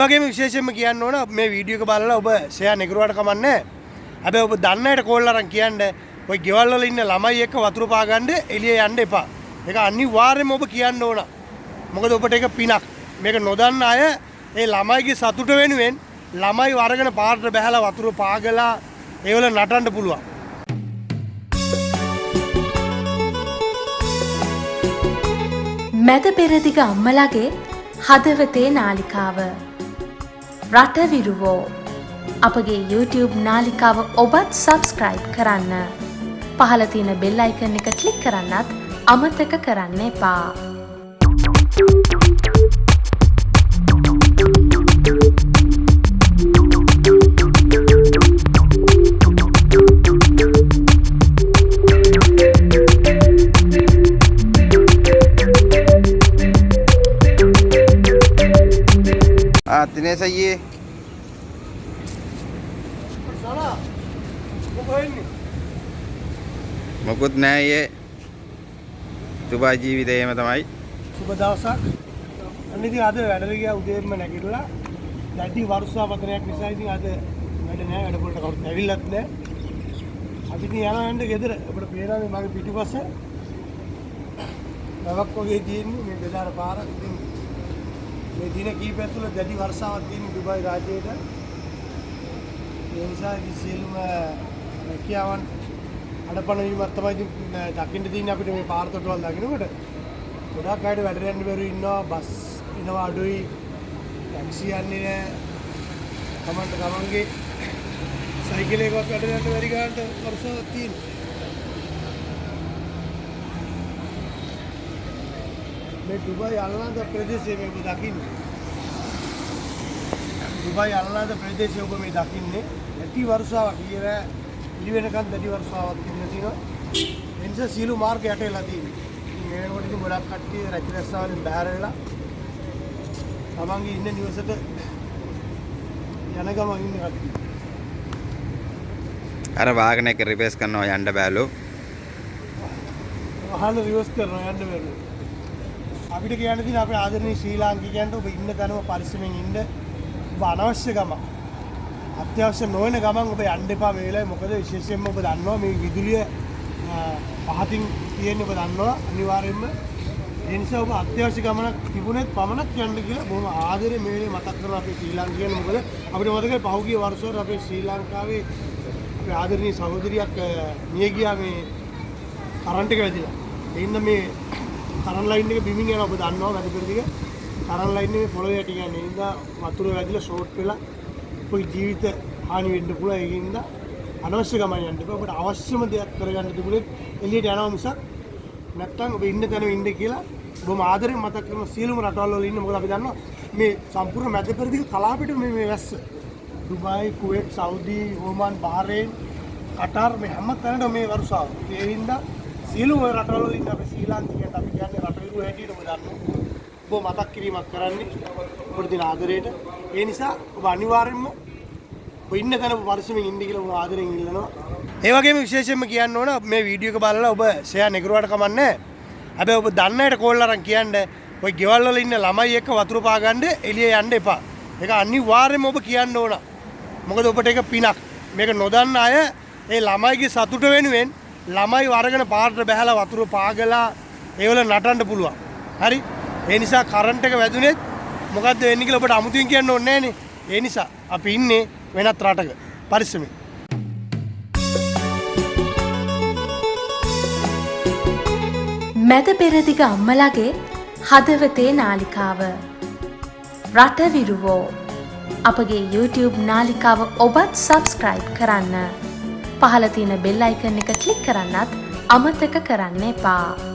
වගේම විශේෂයෙන්ම කියන්න ඕන මේ වීඩියෝ එක බලලා ඔබ ෂෙයා නෙගරුවාට කමන්නේ. හැබැයි ඔබ දන්නයට කෝල් අරන් කියන්න ඔය ගෙවල් වල ඉන්න ළමයි එක්ක වතුර පා ගන්න එළිය යන්න එපා. ඒක අනිවාර්යයෙන්ම ඔබ කියන්න ඕන. මොකද ඔබට ඒක පිනක්. මේක නොදන්න අය ඒ ළමයිගේ සතුට වෙනුවෙන් ළමයි වරගෙන පාරට බහැලා වතුර පාගලා ඒවල නටන්න පුළුවන්. මැද පෙරදිග අම්මලාගේ හදවතේ නාලිකාව රටවිරුවෝ අපගේ YouTube නාලිකාව ඔබත් subscribe කරන්න. පහළ තියෙන bell icon එක click කරන්නත් අමතක කරන්න එපා. दिनेश ये මොකුත් නෑ ये තුබා ජීවිතේම තමයි සුබ දවසක්. අන්න ඉතින් අද වැඩට ගියා උදේම නැගිටලා දැඩි වර්ෂාපතනයක් නිසා ඉතින් අද වැඩ නෑ වැඩ වලට කවුරුත් ඇවිල්ලත් නෑ. අපි ඉතින් යනවා යන්න ගෙදර. අපිට පේනවා මේ මගේ පිටිපස්සේ නවක් වගේ තියෙන්නේ මේ බෙදාර පාර. ඉතින් මේ දින කීපයක් තුළ දැඩි වර්ෂාවක් තියෙන දුබයි රාජ්‍යයට. ඒ නිසා ඉතින් සියලුම රැකියාවන් අඩපණ වීමක් තමයි දකින්න තියෙන්නේ අපිට මේ පාර තොටවල් දකින්නකොට. ගොඩක් අයට වැඩට යන්න බැරුව ඉන්නවා. බස් එනවා අඩුයි. ටැක්සි යන්නේ නැහැ. ගමන්ගේ සයිකල් එකවත් වැඩට යන්න බැරි ගන්නට වර්ෂාවක් තියෙනවා. මේ දුබයි අල්ලාද ප්‍රදේශයේ මේ ඔබ දකින්නේ. දුබයි අල්ලාද ප්‍රදේශයේ ඔබ මේ දකින්නේ. ඇති වර්ෂාවක් ඊයේ ඉලි වෙනකන් දැඩි වර්ෂාවක් තියෙනවා. ඒ නිසා සීළු මාර්ග යට වෙලා තියෙනවා. ඉතින් මේ වෙනකොට ඉතින් ගොඩක් කට්ටිය රැකී රැස්සාවලින් බැහැර වෙලා තමන්ගේ ඉන්න නිවසට යන ගමන් ඉන්න කට්ටිය. අර වාහනයක රිවර්ස් කරනවා යන්න බෑලු. වාහන රිවර්ස් කරනවා යන්න බැරුව. අපිට කියන්න තියෙන අපේ ආදරණීය ශ්‍රී ලාංකිකයන්ට ඔබ ඉන්න තැනම පරිස්සමෙන් ඉන්න. ඔබ අනවශ්‍ය ගමන් අත්‍යවශ්‍ය නොවන ගමන් ඔබ යන්න එපා මේ වෙලාවේ. මොකද විශේෂයෙන්ම ඔබ දන්නවා මේ විදුලිය පහතින් තියෙන්නේ ඔබ දන්නවා අනිවාර්යයෙන්ම. ඒ නිසා ඔබ අත්‍යවශ්‍ය ගමනක් තිබුණෙත් පමණක් යන්න කියලා බොහොම ආදරේ මේ වෙලේ මතක් කරනවා අපේ ශ්‍රී ලාංකිකයන්. මොකද අපිට මතකයි පහුගිය වර්ෂවල අපේ ශ්‍රී ලංකාවේ අපේ ආදරණීය සහෝදරියක් මිය ගියා මේ කරන්ට් එක වැදිලා. ඒ හින්දා මේ කරන් ලයින් එක බිමින් යනවා ඔබ දන්නවා වැඩ පෙරදිග කරන් ලයින් එකේ පොළොවේ යටි යන්නේ. ඒ නිසා වතුර වැදිලා ෂෝට් වෙලා ඔය ජීවිත හානි වෙන්න පුළුවන්. ඒකින්ද අනවශ්‍ය ගමන් යන්න එපා. ඔබට අවශ්‍යම දෙයක් කරගන්න තිබුණේ එළියට යනවා මිසක් නැත්තම් ඔබ ඉන්න තැන ඉන්න කියලා බොහොම ආදරෙන් මතක් කරන සියලුම රටවල් වල ඉන්න. මොකද අපි දන්නවා මේ සම්පූර්ණ මැද පෙරදිග කලාපෙට මේ වැස්ස දුබයි, කුවේට්, සෞදි, ඕමාන්, බහරේන්, කටාර් මේ හැම තැනටම මේ වර්ෂාව. ඒ හින්දා සියලුම රටවල් වල ඉන්න අපි ශ්‍රී ලාංකිකයන්ට අපි කියන්නේ රටවිරුව හැටියට ඔබ දන්නවා. ඔබ මතක් කිරීමක් කරන්නේ ඔබට දෙන ආදරයට. ඒ නිසා ඔබ අනිවාර්යයෙන්ම ඔබ ඉන්න තැන පරිස්සමෙන් ඉන්න කියලා ඔබ ආදරෙන් ඉල්ලනවා. ඒ වගේම විශේෂයෙන්ම කියන්න ඕන මේ වීඩියෝ එක බලලා ඔබ ෂෙයා නෙගරුවාට කමන්නේ. හැබැයි ඔබ දන්නයට කෝල් අරන් කියන්න ඔය ගෙවල් වල ඉන්න ළමයි එක්ක වතුර පා ගන්න එළිය යන්න එපා. ඒක අනිවාර්යයෙන්ම ඔබ කියන්න ඕන. මොකද ඔබට ඒක පිනක්. මේක නොදන්න අය ඒ ළමයිගේ සතුට වෙනුවෙන් ළමයි වරගෙන පාරට බහැලා වතුර පාගලා ඒවල නටන්න පුළුවන්. හරි? ඒ නිසා කරන්ට් එක වැදුනේත් මොකද්ද වෙන්නේ කියලා ඔබට අමුතුවෙන් කියන්න ඕනේ නෑනේ. ඒ නිසා අපි ඉන්නේ වෙනත් රටක. පරිස්සමෙන්. මැද පෙරදිග අම්මලාගේ හදවතේ නාලිකාව රටවිරුවෝ අපගේ YouTube නාලිකාව ඔබත් subscribe කරන්න. පහළ තියෙන bell icon එක click කරන්නත් අමතක කරන්න එපා.